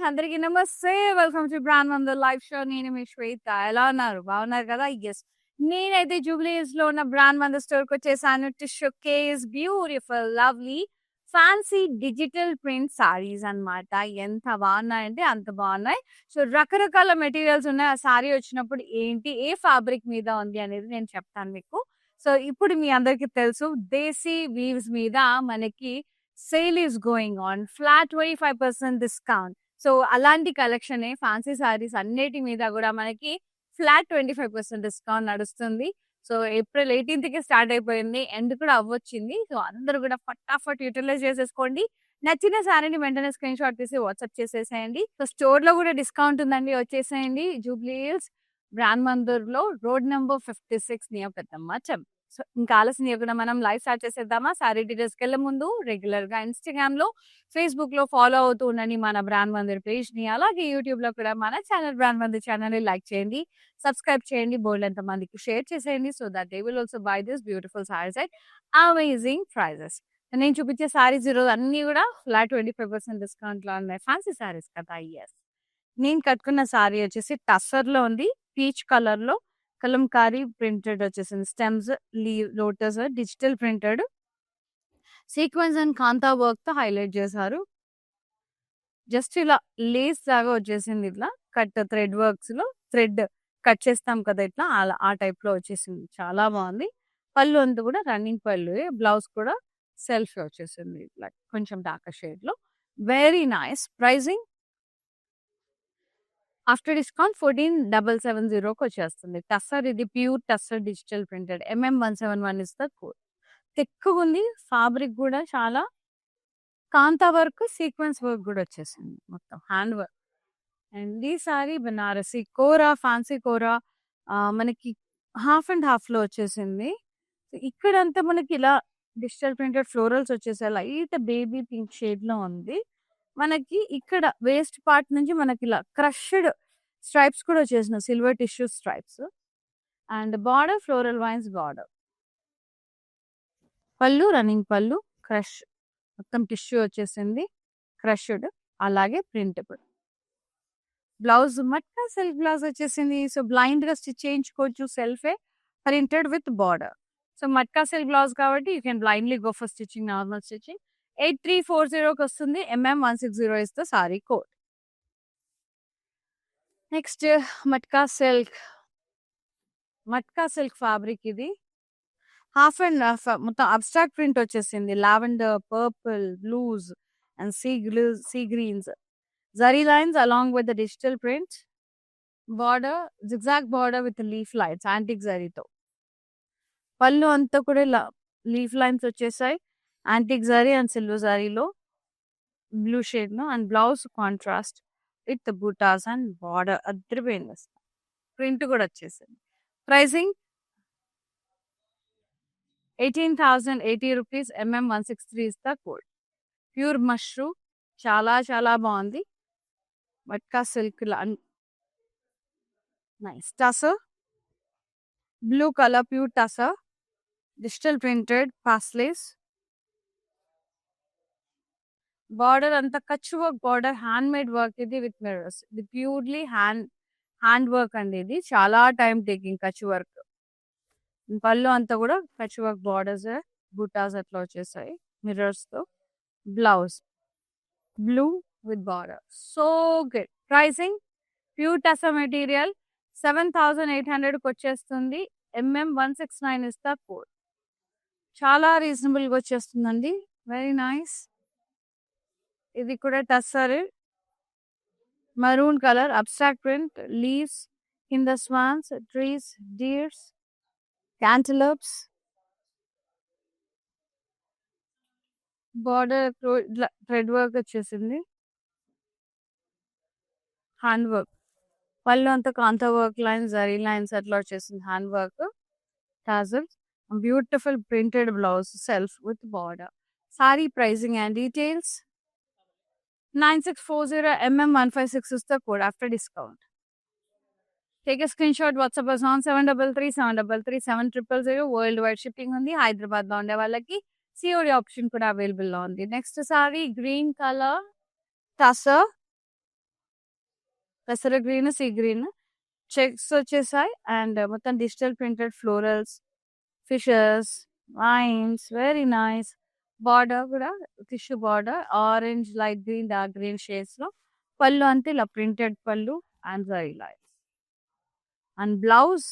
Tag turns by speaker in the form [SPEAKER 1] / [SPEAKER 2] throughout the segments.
[SPEAKER 1] అందరికీ నమస్తే. Welcome to brand Mandir live show. నేను మీ శ్వేత. ఎలా ఉన్నారు? బాగున్నారు కదా? యెస్. నేనైతే జూబ్లీ హిల్స్‌లో ఉన్న బ్రాండ్ మందర్ స్టోర్‌కొచ్చేసాను to showcase beautiful, lovely, fancy digital print sarees అన్నమాట. ఎంత బాగున్నాయంటే అంత బాగున్నాయి. సో, రకరకాల మెటీరియల్స్ ఉన్నాయి. ఆ సారీ వచ్చినప్పుడు ఏంటి, ఏ ఫ్యాబ్రిక్ మీద ఉంది అనేది నేను చెప్తాను మీకు. సో, ఇప్పుడు మీ అందరికీ తెలుసు దేశీ వీవ్స్ మీద మనకి sale is going on. Flat 25% discount. So, అలాంటి కలెక్షనే ఫ్యాన్సీ సారీస్ అన్నిటి మీద గూడా మనకి ఫ్లాట్ 25% డిస్కౌంట్ నడుస్తుంది. సో, ఏప్రిల్ 18కి స్టార్ట్ అయిపోయింది. ఎండ్ కూడా అవ్వొచ్చింది. సో, అందరూ గూడా ఫటాఫట్ యుటిలైజ్ చేసేసుకోండి. నచ్చిన సారీని వెంటనే స్క్రీన్‌షాట్ తీసి వాట్సాప్ చేసేసేయండి. సో, స్టోర్‌లో గూడా డిస్కౌంట్ ఉందండి. వచ్చేసేయండి. జూబ్లీ హిల్స్ బ్రాండ్ మందిర్‌లో road number 56 near Peddamma temple. So, ఇంకా ఆలస్యం చేయకుండా మనం లైవ్ స్టార్ట్ చేసేద్దామా? సారీ డీటెయిల్స్‌కెళ్ళే ముందు రెగ్యులర్‌గా ఇన్‌స్టాగ్రామ్‌లో, ఫేస్‌బుక్‌లో ఫాలో అవుతూ ఉండండి మన బ్రాండ్ మందిర్ పేజ్‌ని. అలాగే యూట్యూబ్‌లో కూడా మన ఛానల్ బ్రాండ్ మందిర్ ఛానల్‌ని లైక్ చేయండి, సబ్స్క్రైబ్ చేయండి, బోలెడంత మందికి షేర్ చేసేయండి. So that they will also buy this beautiful saris at amazing prices. నేను చూపించే సారీస్ ఈరోజు అన్నీ కూడా ఫ్లాట్ 25% డిస్కౌంట్‌లో ఉన్నాయి. ఫ్యాన్సీ సారీస్ కదా! యెస్. నేను కట్టుకున్న సారీ వచ్చేసి టస్సర్‌లో ఉంది. పీచ్ కలర్‌లో కలంకారీ ప్రింటెడ్ వచ్చేసింది. Stems, leave, lotus digital printed sequence and kantha వర్క్‌తో హైలైట్ చేశారు. జస్ట్ ఇలా లేస్ లాగా వచ్చేసింది. ఇట్లా కట్ థ్రెడ్ వర్క్స్‌లో థ్రెడ్ కట్ చేస్తాం కదా! ఇట్లా అలా ఆ టైప్‌లో వచ్చేసింది. చాలా బాగుంది. పళ్ళు అంతా కూడా రన్నింగ్ పళ్ళుయే. బ్లౌజ్ కూడా సెల్ఫ్ వచ్చేసింది. ఇట్లా కొంచెం డార్కర్ షేడ్‌లో. Very nice. Pricing after discount 14,770కి వచ్చేస్తుంది. టస్సర్ ఇది pure tussar digital printed. MM171 is the code. తిక్కుగుంది. ఫ్యాబ్రిక్ కూడా చాలా కాంతా వర్క్, సీక్వెన్స్ వర్క్ కూడా వచ్చేసింది. మొత్తం హ్యాండ్ వర్క్. అండ్ ఈ సారీ బనారసి కోరా, ఫ్యాన్సీ కోరా మనకి హాఫ్ అండ్ హాఫ్‌లో వచ్చేసింది. ఇక్కడంతా మనకి ఇలా డిజిటల్ ప్రింటెడ్ ఫ్లోరల్స్ వచ్చేసాయి. లైట్ బేబీ పింక్ షేడ్‌లో ఉంది. మనకి ఇక్కడ వేస్ట్ పార్ట్ నుంచి మనకి ఇలా క్రష్డ్ స్ట్రైప్స్ కూడా వచ్చేసినాయి. Silver tissue stripes. And border floral vines border. పళ్ళు రన్నింగ్ పళ్ళు క్రష్ మొత్తం టిష్యూ వచ్చేసింది. క్రష్డ్ అలాగే printable. Blouse matka silk blouse వచ్చేసింది. సో, బ్లైండ్‌గా స్టిచ్ చేయించుకోవచ్చు. సెల్ఫే printed with border. So, matka silk blouse కాబట్టి you can blindly go for stitching, normal stitching. 8340కి వస్తుంది. MM160 is the sari code. Next matka silk. Matka silk fabric ఇది. హాఫ్ అండ్ హాఫ్ మొత్తం abstract print వచ్చేసింది. Lavender, purple, blues and sea greens. Zari lines along with the digital print. Border zigzag border with leaf lines antique జరీతో. పళ్ళు అంతా కూడా ఇలా leaf lines వచ్చేసాయి. Antique zari and silver జరీలో బ్లూ షేడ్‌లో. And blouse contrast with butas and border అదిరిపోయింది అసలు. ప్రింట్ కూడా వచ్చేసింది. Pricing 18,080 rupees. MM163 is the code. Pure mashru చాలా చాలా బాగుంది. Matka silk nice. Tussar blue colour pure tussar digital printed paisleys. Border అంతా Kutch work border, hand made work ఇది విత్ మిర్రర్స్. ఇది ప్యూర్లీ హ్యాండ్ వర్క్ అండి. ఇది చాలా time taking Kutch work. Pallu అంతా కూడా కచ్ వర్క్ బార్డర్స్, బుటాస్ అట్లా వచ్చేసాయి మిర్రర్స్‌తో. Blouse blue with border. So good. Pricing pure tussar material 7,800కి వచ్చేస్తుంది. MM169 is the code. చాలా రీజనబుల్‌గా వచ్చేస్తుందండి. Very nice. ఇది కూడా tussar maroon colour abstract print, leaves, కింద swans, trees, deers, cantaloupes. Border thread work వచ్చేసింది. Hand work. పళ్ళు అంతా kantha work lines, zari lines అట్లా వచ్చేసింది. Hand work, tassels, beautiful printed blouse self with border. Sari pricing and details 9640 MM156 is the code after discount. Take a screenshot, WhatsApp us on 733-733-7000. Worldwide shipping ఉంది. హైదరాబాద్ లో ఉండే వాళ్ళకి COD option కూడా available లో ఉంది. Next sari green colour tussar పెసర green, sea green checks వచ్చేసాయి. And మొత్తం digital printed florals, fishes, vines, very nice. Border కూడా tissue border, orange, light green, dark green shades లో. పళ్ళు అంతే ఇలా printed pallu and zari lines. And blouse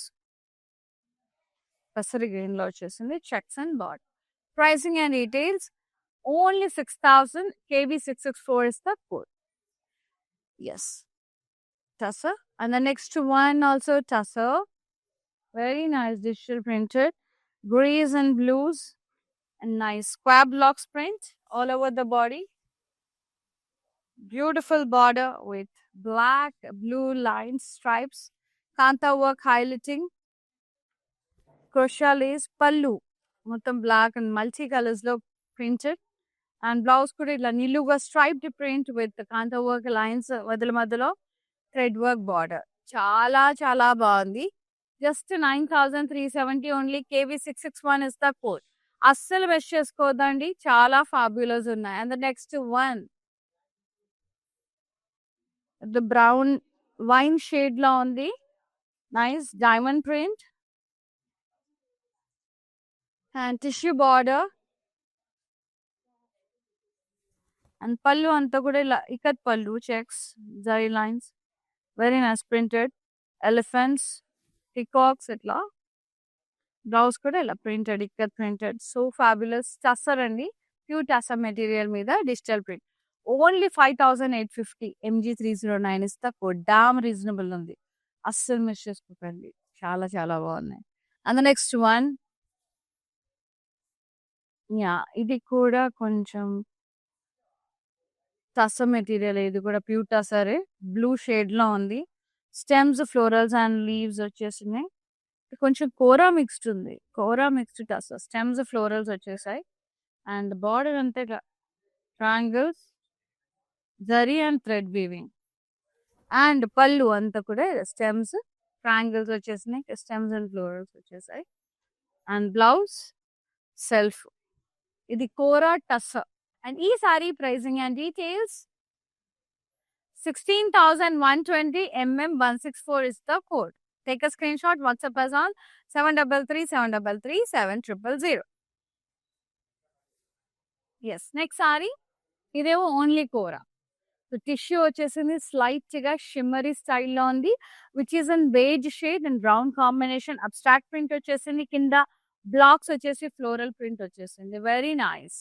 [SPEAKER 1] పెసరి గ్రీన్ లో వచ్చేసింది, checks and border. Pricing and details only 6,000 KB 664 is the code. Yes, tussar. And the next one also tussar. Very nice digital printed, grays and blues, and nice square blocks print all over the body. Beautiful border with black, blue lines, stripes, kanta work highlighting, crochet lace, pallu, మొత్తం black and multi colors లో printed. And blouse కూడా ఇట్లా నిలువుగా striped print with kantha work lines మధ్యలో thread work border. చాలా చాలా బాగుంది. Just 9,370 only. KB 661 is the code. అస్సలు మిస్ చేసుకోవద్దండి, చాలా ఫాబ్యులస్ ఉన్నాయి. And the next one the brown wine shade లో ఉంది, nice diamond print and tissue border. And pallu అంతా కూడా ఇలా ikat pallu, checks, zari lines, very nice printed elephants, peacocks ఇట్లా. బ్లౌజ్ కూడా ఇలా printed, ikat printed. So fabulous. Tussar అండి, ప్యూర్ టస్సర్ మెటీరియల్ మీద డిజిటల్ ప్రింట్. ఓన్లీ 5,850 MG309 ఇస్తా కోడ్. డామ్ రీజనబుల్ ఉంది, అస్సలు మిస్ చేసుకోకండి. చాలా చాలా బాగున్నాయి. And the next one, yeah ఇది కూడా కొంచెం టస్సర్ మెటీరియల్. ఇది కూడా ప్యూర్ టస్సరే, బ్లూ షేడ్ లో ఉంది. స్టెమ్స్, ఫ్లోరల్స్ అండ్ లీవ్స్ వచ్చేసినాయి. కొంచెం కోరా మిక్స్డ్ ఉంది, కోరా మిక్స్డ్ టస్సర్. స్టెమ్స్, ఫ్లోరల్స్ వచ్చేసాయి. అండ్ బార్డర్ అంతే triangles, zari and thread weaving. And pallu అంతా కూడా స్టెమ్స్, ట్రయాంగిల్స్ వచ్చేసినాయి, స్టెమ్స్ అండ్ ఫ్లోరల్స్ వచ్చేసాయి. And blouse self. ఇది కోరా టస్సర్. And ఈ sorry pricing and details 16,120 164 is the code. Take a screenshot, WhatsApp us on 733 Yes, next sari ఇదేమో only kora. So tissue వచ్చేసింది, slight గా shimmery స్టైల్లో ఉంది, which is in beige shade and brown combination. Abstract print వచ్చేసింది, కింద blocks వచ్చేసి floral print వచ్చేసింది. Very nice.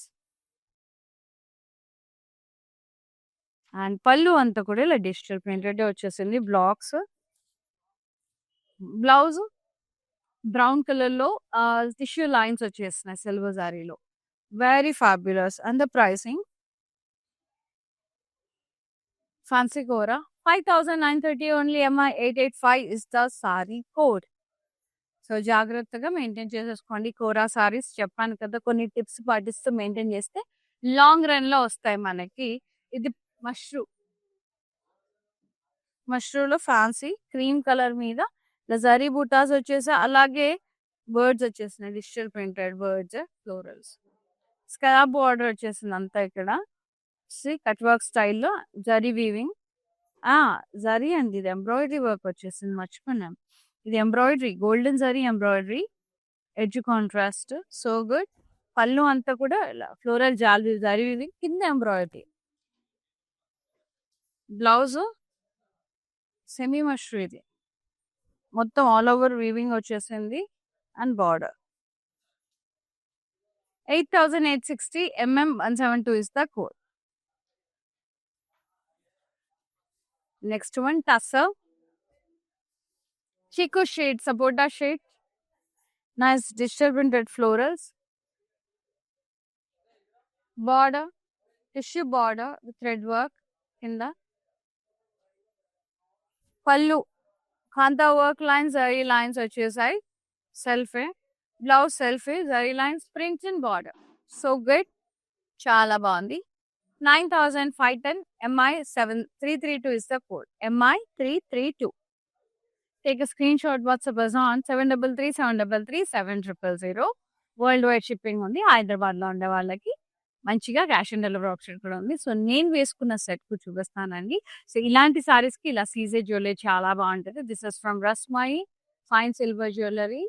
[SPEAKER 1] And pallu అంతా కూడా ఇలా డిజిటల్ ప్రింటెడ్ వచ్చేసింది, బ్లాక్స్. బ్లౌజ్ బ్రౌన్ కలర్ లో టిష్యూ లైన్స్ వచ్చేస్తున్నాయి సిల్వర్ జారీలో. Very fabulous. And the pricing fancy kora 5,930 only. MI 885 is the sari code. So జాగ్రత్తగా మెయింటైన్ చేసేసుకోండి కోరా సారీస్. చెప్పాను కదా, కొన్ని టిప్స్ పాటిస్తూ మెయింటైన్ చేస్తే లాంగ్ రన్ లో వస్తాయి మనకి. ఇది మష్రూలో ఫ్యాన్సీ క్రీమ్ కలర్ మీద జరీ బూటాస్ వచ్చేసి, అలాగే బర్డ్స్ వచ్చేసినాయి, digital printed birds, florals. Scallop border వచ్చేసింది అంతా ఇక్కడ. కట్ వర్క్ స్టైల్లో జరీ వీవింగ్. జరీ అండి, ఇది ఎంబ్రాయిడరీ వర్క్ వచ్చేసింది, మర్చిపోయినాం. ఇది embroidery, golden zari embroidery, edge contrast. So good. పళ్ళు అంతా కూడా ఫ్లోరల్ జరీ వీవింగ్, కింద ఎంబ్రాయిడరీ. బ్లౌజ్ సెమీ మష్రూ, ఇది మొత్తం ఆల్ ఓవర్ వీవింగ్ వచ్చేసింది. And border 8,860 172 is the code. Next one, tussar, chiku shade, sapota shade, nice digital printed florals, border, tissue border with thread work in the pallu, kanta work lines, zari lines వచ్చేసాయి. Self, blouse self, zari lines, print and border. So good, చాలా బాగుంది. 9,510 MI 7332 is the code. MI 332. Take a screenshot, WhatsApp us on 733 733 7000. World wide shipping ఉంది హైదరాబాద్ లో ఉండే వాళ్ళకి. మంచిగా cash on delivery option కూడా ఉంది. సో, నేను వేసుకున్న సెట్ చూపిస్తానండి. సో, ఇలాంటి సారీస్‌కి ఇలా సీజే జ్యువెల్లరీ చాలా బావుంటది. This is from Rasmayi fine silver jewellery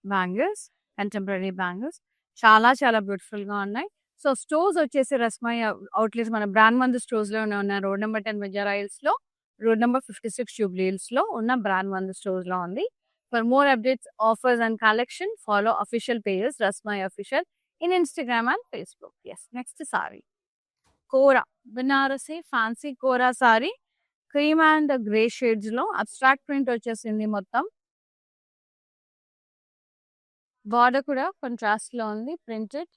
[SPEAKER 1] bangles, contemporary bangles. చాలా చాలా బ్యూటిఫుల్‌గా ఉన్నాయి. సో, స్టోర్స్ వచ్చేసి రస్మయి అవుట్‌లెట్స్ మన బ్రాండ్ మంది స్టోర్స్‌లోనే ఉన్నాయి. రోడ్ నంబర్ 10 బంజారా హిల్స్‌లో, రోడ్ నంబర్ 56 జూబ్లీ హిల్స్‌లో ఉన్న బ్రాండ్ మంది స్టోర్స్‌లో ఉంది. For more updates, offers and collection follow official pages Rasmayi official in Instagram and Facebook. Yes. Next sari. Kora Banarasi fancy kora sari cream and grey షేడ్స్‌లో అబ్స్ట్రాక్ట్ ప్రింట్ వచ్చేసింది మొత్తం. బార్డర్ కూడా కాంట్రాస్ట్‌లో ఉంది ప్రింటెడ్.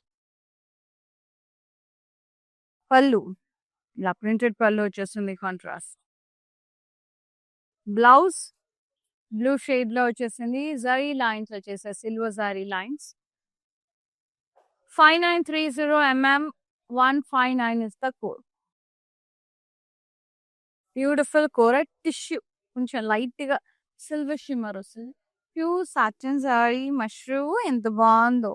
[SPEAKER 1] పళ్ళు ఇలా ప్రింటెడ్ పళ్ళు వచ్చేస్తుంది కాంట్రాస్ట్. బ్లౌజ్ బ్లూ షేడ్‌లో వచ్చేసింది. జరీ లైన్స్ వచ్చేసాయి. Silver zari lines. 5930 159 is the code. Beautiful kora tissue కొంచెం లైట్‌గా సిల్వర్ షిమ్మర్ వస్తుంది. ప్యూర్ సాటిన్ సారీ మష్రూ ఎంత బావుందో.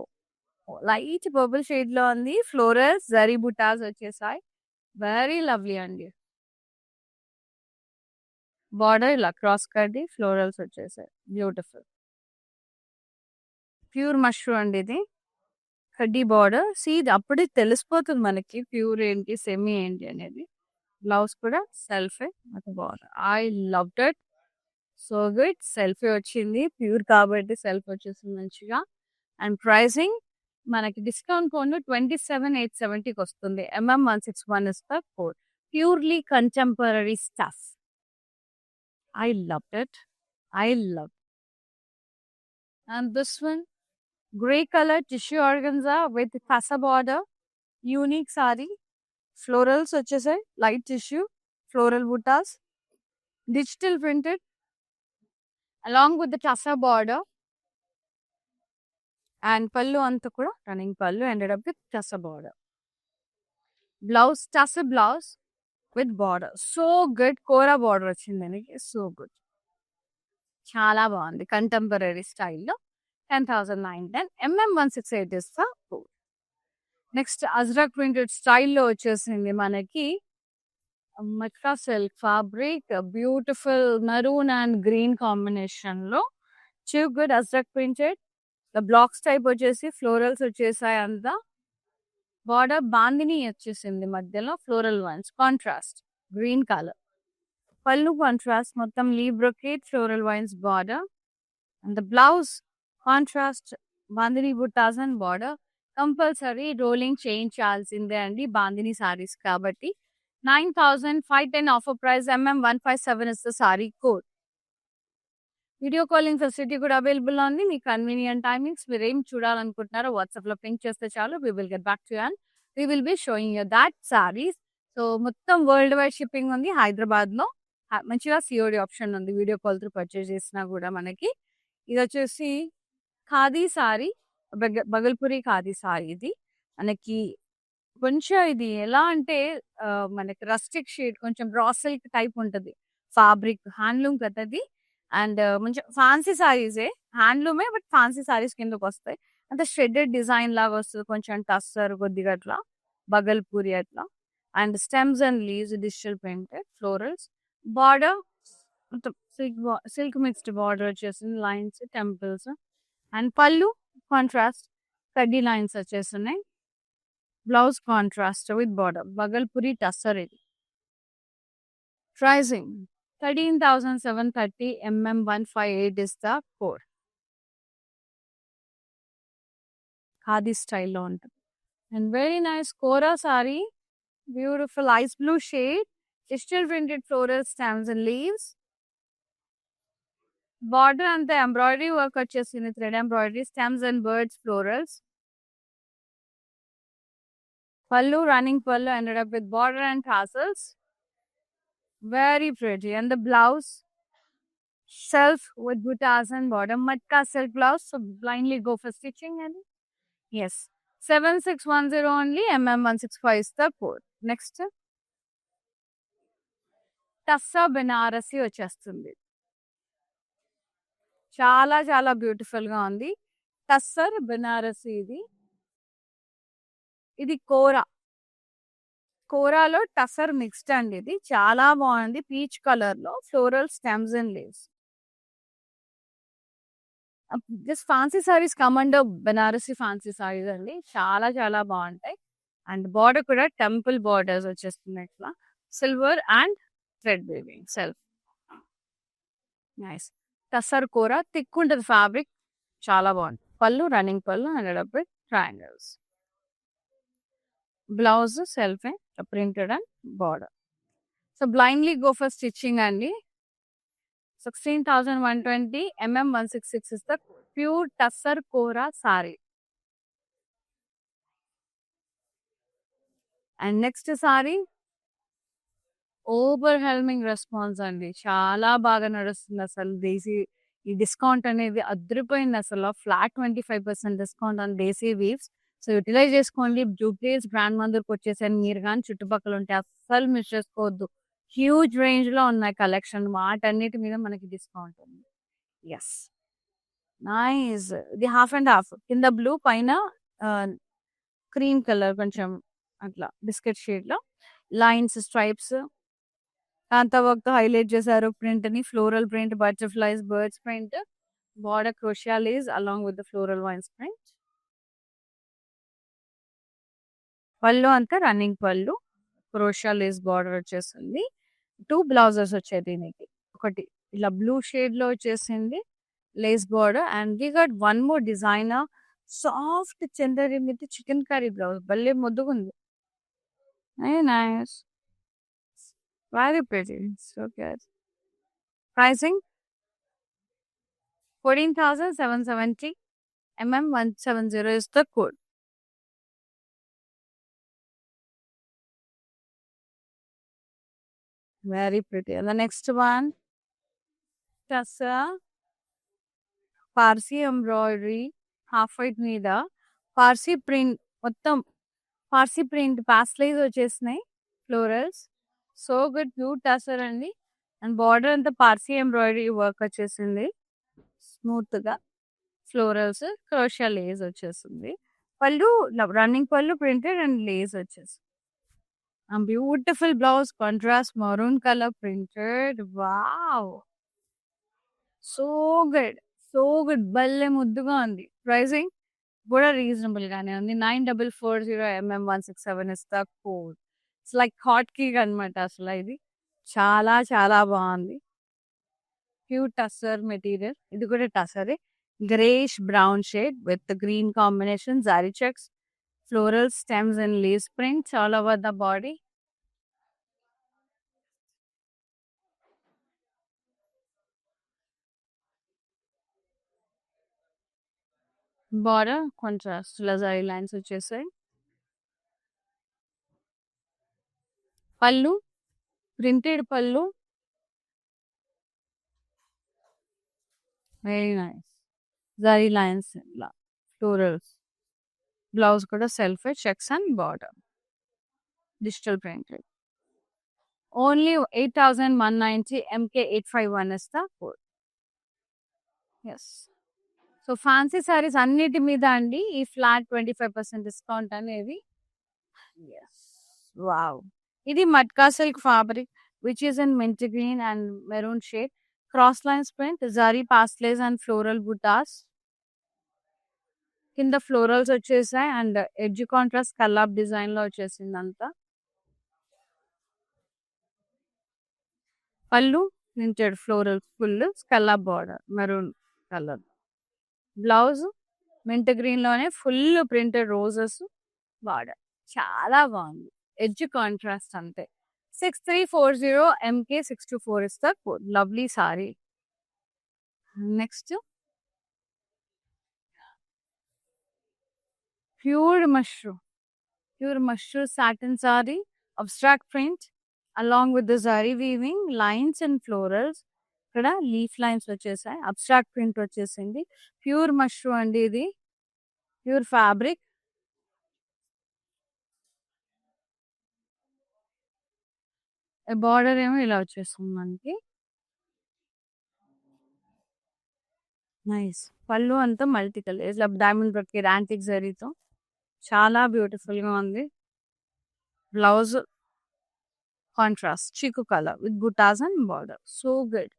[SPEAKER 1] లైట్ పర్పుల్ షేడ్‌లో ఉంది. ఫ్లోరల్స్, జరీ బుటాస్ వచ్చేసాయి. వెరీ లవ్లీ అండి. బార్డర్ ఇలా క్రాస్ కట్ది ఫ్లోరల్స్ వచ్చేసాయి. బ్యూటిఫుల్. ప్యూర్ మష్రూ అండి ఇది. కడ్డీ బార్డర్. సీ ఇది అప్పుడే తెలిసిపోతుంది మనకి ప్యూర్ ఏంటి, సెమీ ఏంటి అనేది. బ్లౌజ్ కూడా సెల్ఫే నాకు బాగుంది. I loved it. So good. సెల్ఫీ వచ్చింది. ప్యూర్ కాబట్టి సెల్ఫ్ వచ్చేసింది మంచిగా. అండ్ ప్రైసింగ్ మనకి డిస్కౌంట్ కోడ్ 27,870కి వస్తుంది. MM161 is the code. Purely contemporary stuff. I loved it. I love. And this one grey colour tissue organza with కసా border. Unique sari. Florals వచ్చేసాయి. లైట్ టిష్యూ, ఫ్లోరల్ బుటాస్, digital printed along with the tussar border, and pallu anta kuda running pallu ended up with tussar border. Blouse tussar blouse with border. So good. Kora border వచ్చింది మనకి. So good. చాలా బాగుంది. కంటెంపరరీ స్టైల్లో 10,910. MM168 is the code. Next Ajrakh printed స్టైల్లో వచ్చేసింది మనకి మక్కా silk fabric beautiful maroon and green combination లో చివ్ good Ajrakh printed. Blocks type వచ్చేసి ఫ్లోరల్స్ వచ్చేసాయి. అంతా బార్డర్ బాందిని వచ్చేసింది మధ్యలో floral vines contrast green colour. Pallu contrast మొత్తం leaf brocade floral vines border. And the blouse contrast bandhani బుట్టాస్ అండ్ బార్డర్. కంపల్సరీ రోలింగ్ చేయించాల్సిందే అండి బాందిని సారీస్ కాబట్టి. 9,510 offer price. MM157 is the sari code. Video calling facility కూడా అవైలబుల్ ఉంది. మీ కన్వీనియంట్ టైమింగ్స్ మీరు ఏం చూడాలనుకుంటున్నారో వాట్సాప్లో పింక్ చేస్తే చాలు. We will get back to you and we will be showing you that saris. So మొత్తం వరల్డ్ వైడ్ షిప్పింగ్ ఉంది. హైదరాబాద్లో మంచిగా సిఓడి ఆప్షన్ ఉంది. వీడియో కాల్ త్రూ పర్చేస్ చేసినా కూడా మనకి. ఇది వచ్చేసి ఖాదీ సారీ, బగల్పూరి ఖాదీ సారీ. ఇది మనకి కొంచెం ఇది ఎలా అంటే మనకి రస్టిక్ షేడ్ కొంచెం రా సిల్క్ టైప్ ఉంటుంది. ఫ్యాబ్రిక్ హ్యాండ్లూమ్ కదది. అండ్ మంచి ఫ్యాన్సీ సారీసే, హ్యాండ్లూమే బట్ ఫ్యాన్సీ సారీస్ కిందకు వస్తాయి. అంటే షెడెడ్ డిజైన్ లాగా వస్తుంది. కొంచెం టస్సర్ కొద్దిగా అట్లా బగల్పూరి అట్లా. And stems and leaves digital printed florals. Border మొత్తం సిల్క్ మిక్స్డ్ బార్డర్ వచ్చేసింది. Lines temples. And pallu contrast కడ్డీ లైన్స్ వచ్చేస్తున్నాయి. Blouse contrast with border. Bhagalpuri tussar ఇది. Pricing 13,730. MM158 is the code. Khadi స్టైల్లో ఉంటుంది. And very nice kora sari. Beautiful ice blue shade. Digital printed floral stems and leaves. Border అంతా embroidery work వచ్చేసింది. Thread embroidery, stems and birds florals. Pallu, running pallu ended up with border and tassels. Very pretty. And the blouse, self with buttas and border. Matka silk blouse. So blindly go for stitching. And yes. 7610 only. MM165 is the code. Next. Tassa Banarasi వచ్చేస్తుంది. చాలా చాలా beautiful గా ఉంది. టస్సర్ బనారసి ఇది. ఇది కోరా. కోరాలో tussar mixed అండి ఇది. చాలా బాగుంది. పీచ్ కలర్ లో floral stems and leaves. Just fancy saris commando Banarasi fancy saris అండి. చాలా చాలా బాగుంటాయి. అండ్ బార్డర్ కూడా టెంపుల్ బార్డర్స్ వచ్చేస్తున్నాయి ఇట్లా. Silver and thread weaving self. Nice. Tussar కూర థిక్ ఉంటుంది ఫ్యాబ్రిక్. చాలా బాగుంది. పళ్ళు రన్నింగ్ పళ్ళు and triangles. Blouse self printed and border. So blindly go for stitching అండి. 16,120 166 is the pure tussar kora saree. And next saree, overwhelming response అండి. చాలా బాగా నడుస్తుంది అసలు. దేశీ ఈ డిస్కౌంట్ అనేది అదిరిపోయింది అసలు. Flat 25% discount on Desi weaves. So utilize చేసుకోండి. జూబ్లీస్ బ్రాండ్ మందిర్కి వచ్చేసరి మీరు కానీ చుట్టుపక్కల ఉంటే అస్సలు మిస్ చేసుకోవద్దు. హ్యూజ్ రేంజ్ లో ఉన్నాయి కలెక్షన్. వాటన్నిటి మీద మనకి డిస్కౌంట్ ఉంది. Yes, nice. ఇది హాఫ్ అండ్ హాఫ్. కింద బ్లూ, పైన క్రీమ్ కలర్, కొంచెం అట్లా బిస్కెట్ షేడ్ లో లైన్స్, స్ట్రైప్స్, కాంతా వర్క్ తో హైలైట్ చేశారు ప్రింట్ ని. Floral print, butterflies, birds print, border crochet lace along with the floral vines print. Pallu అంతా రన్నింగ్ పళ్ళు, క్రోషియా లేస్ బార్డర్ వచ్చేసింది. 2 బ్లౌజెస్ వచ్చాయి దీనికి. ఒకటి ఇలా బ్లూ షేడ్ లో వచ్చేసింది lace border. And we got one more designer soft Chanderi మీద చికెన్ కర్రీ బ్లౌజ్. భలే ముద్దుగుంది. Nice, very pretty. So good. Pricing 14,770 170 is the code. Very pretty. And the next one, Tassa Parsi embroidery, half white మీద Parsi print, మొత్తం Parsi print పాస్లైజ్ వచ్చేసినాయి florals. So good. Blue tussar అండి. And border అంతా Parsi embroidery work వచ్చేసింది smooth గా. Florals, క్రోషియా Lay's వచ్చేసింది. పళ్ళు running పళ్ళు ప్రింటెడ్ అండ్ లేస్ వచ్చేసింది. Beautiful blouse, contrast maroon colour printed. Wow, so good, so good. భలే ముద్దుగా ఉంది. ప్రైసింగ్ కూడా రీజనబుల్ గానే ఉంది. 9440 167 is the code. It's like hot cake అనమాట అసలు. ఇది చాలా చాలా బాగుంది. Pure tussar material. ఇది కూడా టసరే. Greyish brown shade with green combination, zari checks, floral stems and lace prints all over the body. Border contrast lazari lines వచ్చేసాయి. Pallu printed pallu. Very nice. Zari lines ఇలా ఫ్లోరల్స్. బ్లౌజ్ కూడా self checks and border digital printed. Only 8,190 MK851 is the code. Yes. So fancy saris అన్నిటి మీద అండి ఈ flat 25% discount అనేది. Wow. ఇది matka silk fabric which is in mint green and maroon shade. Cross lines print, zari paisleys and floral బుటాస్. కింద florals వచ్చేసాయి and edge contrast scallop design లో వచ్చేసింది అంతా. Pallu printed floral full scallop border maroon colour. Blouse mint green లోనే full printed roses border. చాలా బాగుంది. Edge contrast అంతే. 6340 MK624 is the code. Lovely sorry. Next pure mushroom satin saree, abstract print along with the zari weaving, lines and florals. ఇక్కడ leaf lines వచ్చేసాయి. Abstract print వచ్చేసింది. Pure mushroom అండి ఇది. Pure fabric. Border ఏమో ఇలా వచ్చేస్తుంది మనకి. నైస్. పళ్ళు అంతా మల్టీ కలర్ ఇట్లా డైమండ్ బ్రొకేడ్ యాంటిక్ జరీతో చాలా బ్యూటిఫుల్గా ఉంది. Blouse contrast chikoo colour with బుటాస్ and border. So good.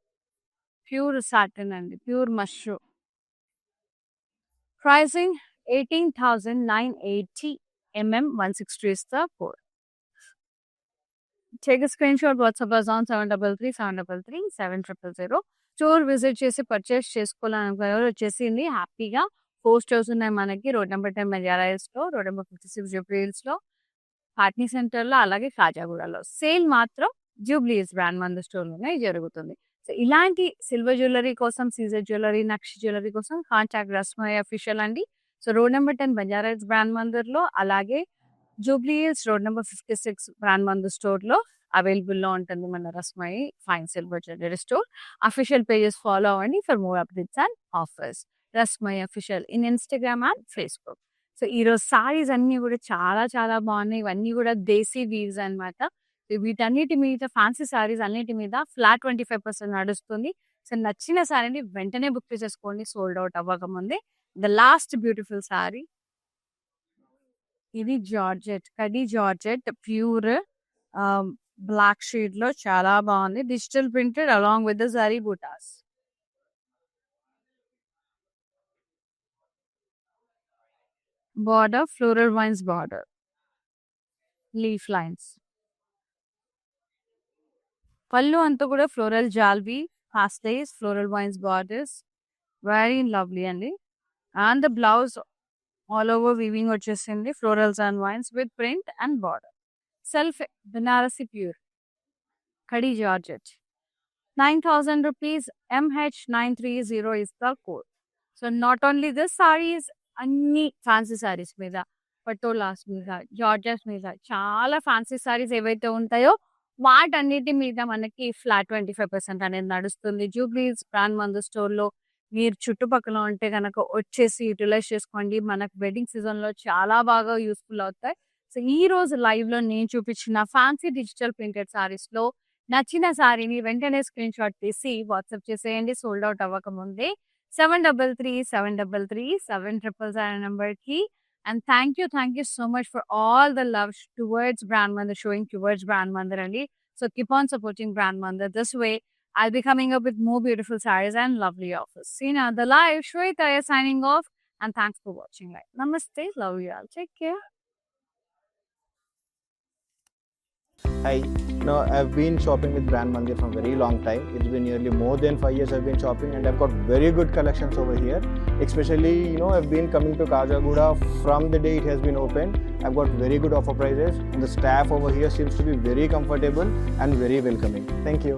[SPEAKER 1] Pure satin అండి, pure mashru. Pricing 18,980 160 is the code. Take a screenshot, WhatsApp us on 733-733-7000. Store visit చేసి పర్చేస్ చేసుకోవాలనుకునేవారు వచ్చేసింది హ్యాపీగా. 4 స్టోర్స్ ఉన్నాయి మనకి. రోడ్ నెంబర్ 10 బంజారా హిల్స్లో, రోడ్ నెంబర్ 56 జూబ్లీ హిల్స్లో, పాట్నీ సెంటర్లో, అలాగే కాజాగూడలో. సేల్ మాత్రం జూబ్లీ హిల్స్ బ్రాండ్ మందిర్ స్టోర్లోనే జరుగుతుంది. సో ఇలాంటి సిల్వర్ జ్యువెలరీ కోసం, సీజర్ జ్యువెలరీ, నక్షి జ్యువెలరీ కోసం కాంటాక్ట్ రస్మయ్య అఫీషియల్ అండి. So road number 10 Banjara Hills brand మందిర్లో, అలాగే Jubilee Hills road number 56 brand Mandir స్టోర్లో అవైలబుల్లో ఉంటుంది మన Rasmayi fine silver jewellery store. Official pages follow అవ్వండి for more updates and offers. Rasmayi official in Instagram and Facebook. So ఈరోజు సారీస్ అన్నీ కూడా చాలా చాలా బాగున్నాయి. ఇవన్నీ కూడా దేశీ వీవ్స్ అనమాట. వీటన్నిటి మీద ఫ్యాన్సీ సారీస్ అన్నిటి మీద ఫ్లాట్ 25% నడుస్తుంది. సో నచ్చిన సారీని వెంటనే బుక్ చేసేసుకోండి, సోల్డ్ అవుట్ అవ్వకముందే. ద లాస్ట్ బ్యూటిఫుల్ సారీ ఇది georgette, kadi georgette pure black shade లో చాలా బాగుంది. Digital printed along with the zari బూటాస్. Border floral vines border, leaf lines. Pallu అంతా కూడా ఫ్లోరల్ జాల్వి, పాస్టేస్, floral vines borders. Very lovely అండి. And the blouse all over weaving వచ్చేసింది, florals and vines with print and border. Self Banarasi pure kadi georgette. 9,000 rupees, MH930 is the code. So not only this saris, అన్ని fancy saris మీద, పటోలాస్ మీద, జార్జెస్ మీద చాలా fancy saris ఏవైతే ఉంటాయో వాటన్నిటి మీద మనకి ఫ్లాట్ 25% అనేది నడుస్తుంది. జూబ్లీస్ బ్రాండ్ మందిర్ స్టోర్లో మీరు చుట్టుపక్కల ఉంటే కనుక వచ్చేసి యూటిలైజ్ చేసుకోండి. మనకు వెడ్డింగ్ సీజన్లో చాలా బాగా యూస్ఫుల్ అవుతాయి. సో ఈ రోజు లైవ్లో నేను చూపించిన ఫ్యాన్సీ డిజిటల్ ప్రింటెడ్ సారీస్లో నచ్చిన సారీని వెంటనే స్క్రీన్ షాట్ తీసి వాట్సాప్ చేసేయండి, సోల్డ్ అవుట్ అవ్వకముందే. 733-733-7000 నెంబర్కి. And thank you so much for all the love towards Brand Mandir, showing towards Brand Mandir Andi. So keep on supporting Brand Mandir. This way, I'll be coming up with more beautiful sarees and lovely offers. See you now, the live Shweta signing off, and thanks for watching. Namaste, love you all. Take care.
[SPEAKER 2] Hi, I've been shopping with Brand Mandir for a very long time. It's been nearly more than 5 years I've been shopping, and I've got very good collections over here. Especially, I've been coming to Kajagoda from the day it has been opened. I've got very good offer prices, and the staff over here seems to be very comfortable and very welcoming. Thank you.